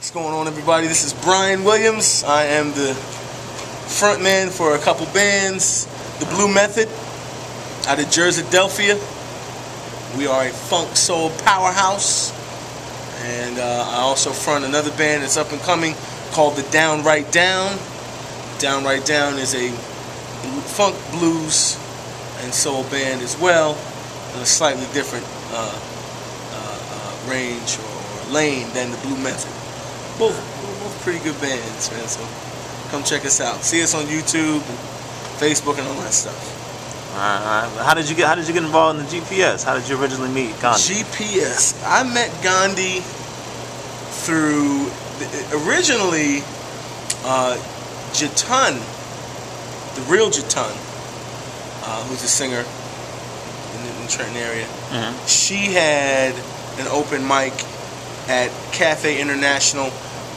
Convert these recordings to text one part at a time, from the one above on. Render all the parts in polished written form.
What's going on, everybody? This is Brian Williams. I am the frontman for a couple bands, The Blue Method, out of Jersey-Delphia. We are a funk soul powerhouse, and I also front another band that's up and coming called the Downright Down. Downright Down is a funk, blues, and soul band as well, in a slightly different range or lane than the Blue Method. Both pretty good bands, man. So come check us out. See us on YouTube, and Facebook, and all that stuff. All right. How did you get involved in the GPS? How did you originally meet Gandhi? GPS. I met Gandhi through originally Jatan, the real Jatan, who's a singer in the Trenton area. Mm-hmm. She had an open mic at Cafe International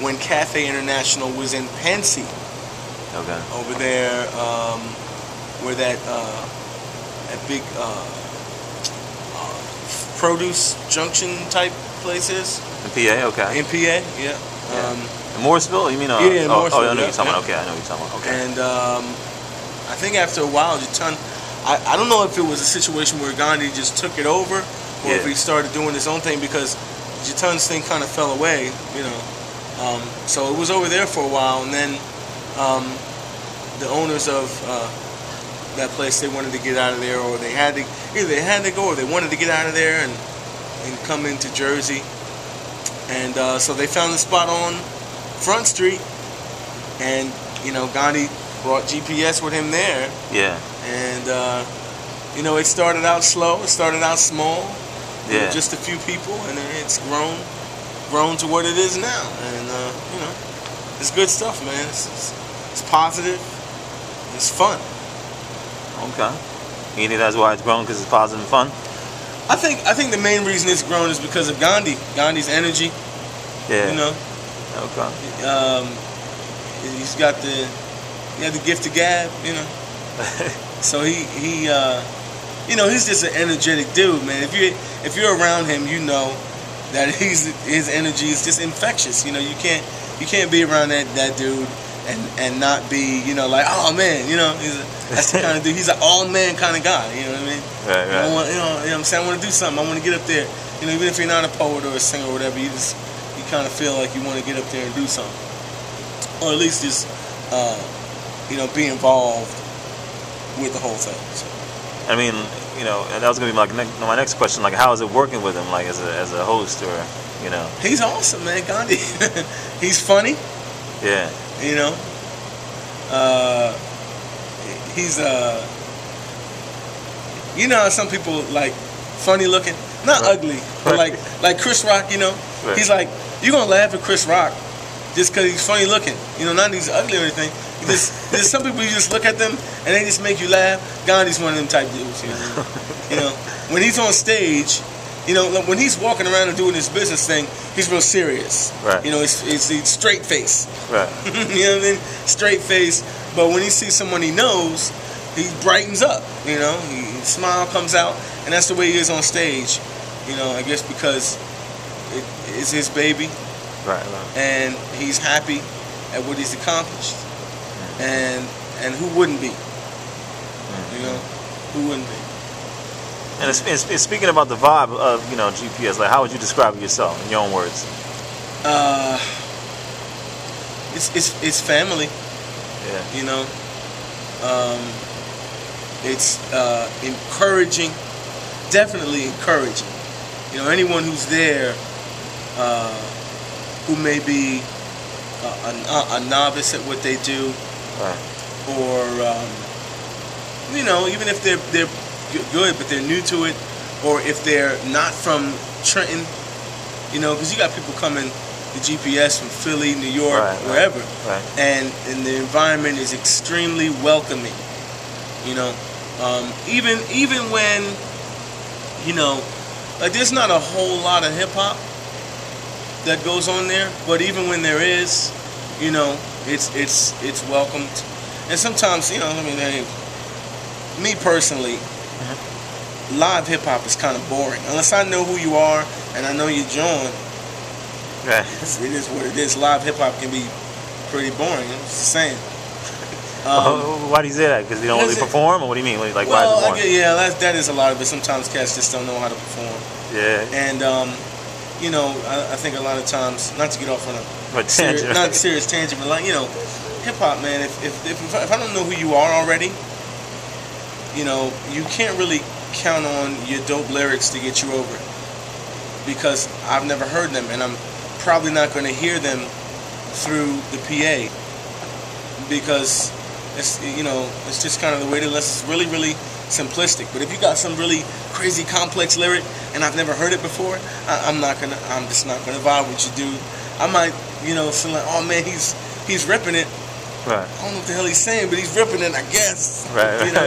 when Cafe International was in Pensy. Okay. Over there, where that big produce junction type place is. In PA, okay. In PA, yeah. In Morrisville, you mean? Yeah, in Morrisville. I know you're talking about. Okay, I know you're talking about. Okay. And I think after a while, Jatan, I don't know if it was a situation where Gandhi just took it over, or if he started doing his own thing, because Jatan's thing kind of fell away, you know. So it was over there for a while, and then the owners of that place, they wanted to get out of there, or they had to, either they had to go, or they wanted to get out of there and come into Jersey. And so they found a spot on Front Street, and you know, Gandhi brought GPS with him there. Yeah. And you know, it started out slow, it started out small. Yeah. Just a few people, and then it's grown to what it is now. And you know, it's good stuff, man. It's positive. It's fun. Okay. You think that's why it's grown, because it's positive and fun? I think the main reason it's grown is because of Gandhi's energy. Yeah. You know. Okay. He's got the gift of gab. You know. So he you know, he's just an energetic dude, man. If you're around him, you know that his energy is just infectious. You know, you can't be around that dude and not be, you know, like, oh man, you know, that's the kind of dude. He's an all man kind of guy. You know what I mean? Right. You know what I'm saying? I want to do something. I want to get up there. You know, even if you're not a poet or a singer or whatever, you kind of feel like you want to get up there and do something, or at least just you know, be involved with the whole thing. So. I mean, you know, and that was gonna be my next question. Like, how is it working with him, like as a host, or you know? He's awesome, man, Gandhi. He's funny. Yeah. You know. He's you know how some people like funny looking, not ugly, but like Chris Rock. You know, he's like, you're gonna laugh at Chris Rock just because he's funny looking. You know, not he's ugly or anything. There's some people, you just look at them and they just make you laugh. Gandhi's one of them type dudes. You know, when he's on stage, you know, when he's walking around and doing his business thing, he's real serious. Right. You know, he's straight face. Right. You know what I mean? Straight face. But when he sees someone he knows, he brightens up. You know, his smile comes out, and that's the way he is on stage. You know, I guess because it is his baby. Right. And he's happy at what he's accomplished. And who wouldn't be? You know, who wouldn't be? And speaking about the vibe of, you know, GPS, like, how would you describe it yourself in your own words? It's family. Yeah. You know, it's encouraging, definitely encouraging. You know, anyone who's there who may be a novice at what they do. Right. Or you know, even if they're good but they're new to it, or if they're not from Trenton, you know, because you got people coming to GPS from Philly, New York, wherever, and the environment is extremely welcoming. You know, even when, you know, like, there's not a whole lot of hip hop that goes on there, but even when there is, you know, it's welcomed. And sometimes, you know, I mean, me personally, live hip hop is kind of boring unless I know who you are and I know you're John. Right. It is what it is. Live hip hop can be pretty boring. I'm just saying. Why do you say that? Because they don't really perform, or what do you mean? Like, well, why is it yeah, that is a lot of it. Sometimes cats just don't know how to perform. Yeah. And you know, I think a lot of times, not to get off on a tangent, not serious tangent, but like, you know, hip hop, man. If I don't know who you are already, you know, you can't really count on your dope lyrics to get you over it, because I've never heard them, and I'm probably not going to hear them through the PA, because it's, you know, it's just kind of the way it is. It's really, really simplistic. But if you got some really crazy complex lyric and I've never heard it before, I'm just not gonna vibe with you, dude. I might, you know, feel like, oh man, he's ripping it. Right. I don't know what the hell he's saying, but he's ripping it, I guess. Right. You know,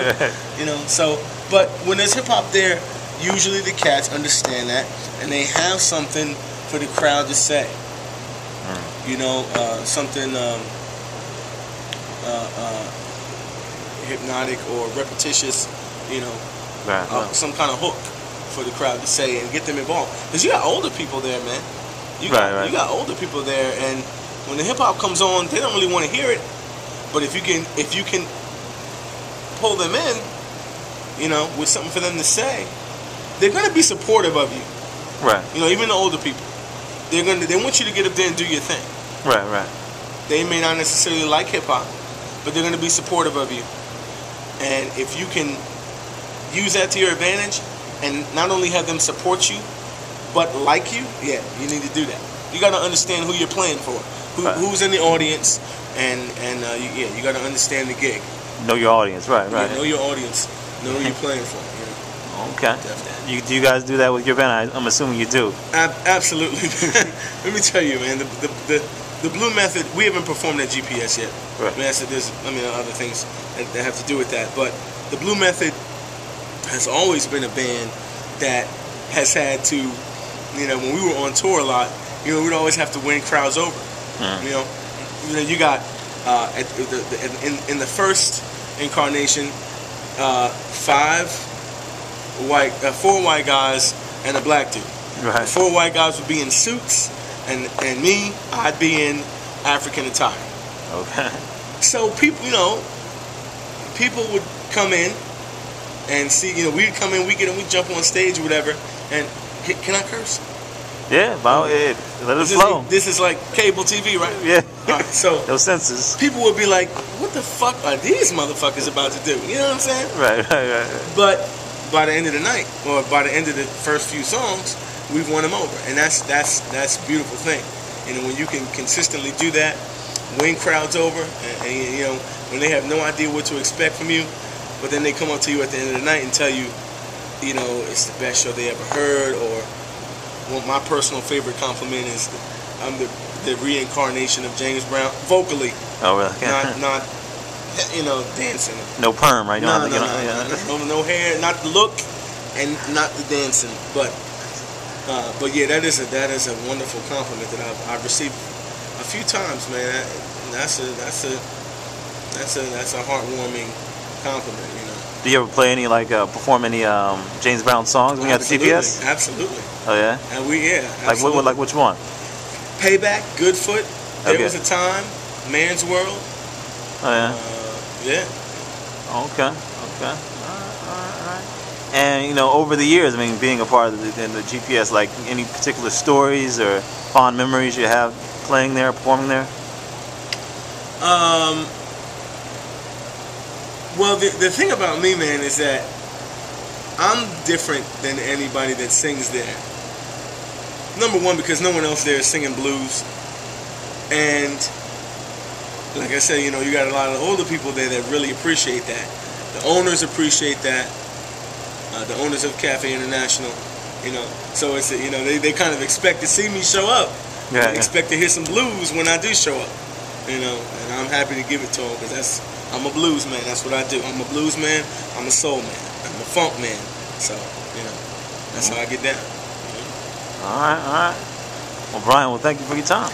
you know. So, but when there's hip hop there, usually the cats understand that, and they have something for the crowd to say. You know, something hypnotic or repetitious, you know, some kind of hook for the crowd to say and get them involved. Because you got older people there, man. You got older people there, and when the hip hop comes on, they don't really want to hear it. But if you can pull them in, you know, with something for them to say, they're gonna be supportive of you. Right. You know, even the older people, they want you to get up there and do your thing. Right. Right. They may not necessarily like hip hop, but they're gonna be supportive of you. And if you can use that to your advantage and not only have them support you, but like you, yeah, you need to do that. You got to understand who you're playing for, who's in the audience, and you got to understand the gig. Know your audience, right. Yeah, know your audience, know who you're playing for. You know? Okay. Do you guys do that with your band? I'm assuming you do. Absolutely. Let me tell you, man. The Blue Method, we haven't performed at GPS yet. Right. There's other things that have to do with that. But the Blue Method has always been a band that has had to, you know, when we were on tour a lot, you know, we'd always have to win crowds over. You know, you got in the first incarnation, 4 white guys and a black dude. Right. The 4 white guys would be in suits. And me, I'd be in African attire. Okay. So people would come in and see, you know, we'd come in, we jump on stage or whatever, and can I curse? Yeah, let it flow. This is like cable TV, right? Yeah. All right, so no senses. People would be like, what the fuck are these motherfuckers about to do? You know what I'm saying? Right. But by the end of the night, or by the end of the first few songs, we've won them over, and that's a beautiful thing. You know, when you can consistently do that, win crowds over, and you know, when they have no idea what to expect from you, but then they come up to you at the end of the night and tell you, you know, it's the best show they ever heard, or well, my personal favorite compliment is I'm the reincarnation of James Brown vocally. Oh, really? Not you know, dancing. No perm, right? No hair, not the look, and not the dancing, but yeah, that is a wonderful compliment that I've received a few times, man. That's a heartwarming compliment, you know. Do you ever play any perform any James Brown songs when you had CPS? Absolutely. Oh yeah. And absolutely. Like which one? Payback, Goodfoot. There was a time, Man's World. Oh yeah. Yeah. Okay. All right. And you know, over the years, I mean, being a part of the GPS, like any particular stories or fond memories you have playing there, performing there? Well, the thing about me, man, is that I'm different than anybody that sings there. Number one, because no one else there is singing blues, and like I said, you know, you got a lot of older people there that really appreciate that. The owners appreciate that. The owners of Cafe International, you know, so it's you know, they kind of expect to see me show up. Yeah. They expect to hear some blues when I do show up, you know, and I'm happy to give it to them, because I'm a blues man. That's what I do. I'm a blues man. I'm a soul man. I'm a funk man. So, you know, that's how I get down. All right. Well, Brian, thank you for your time.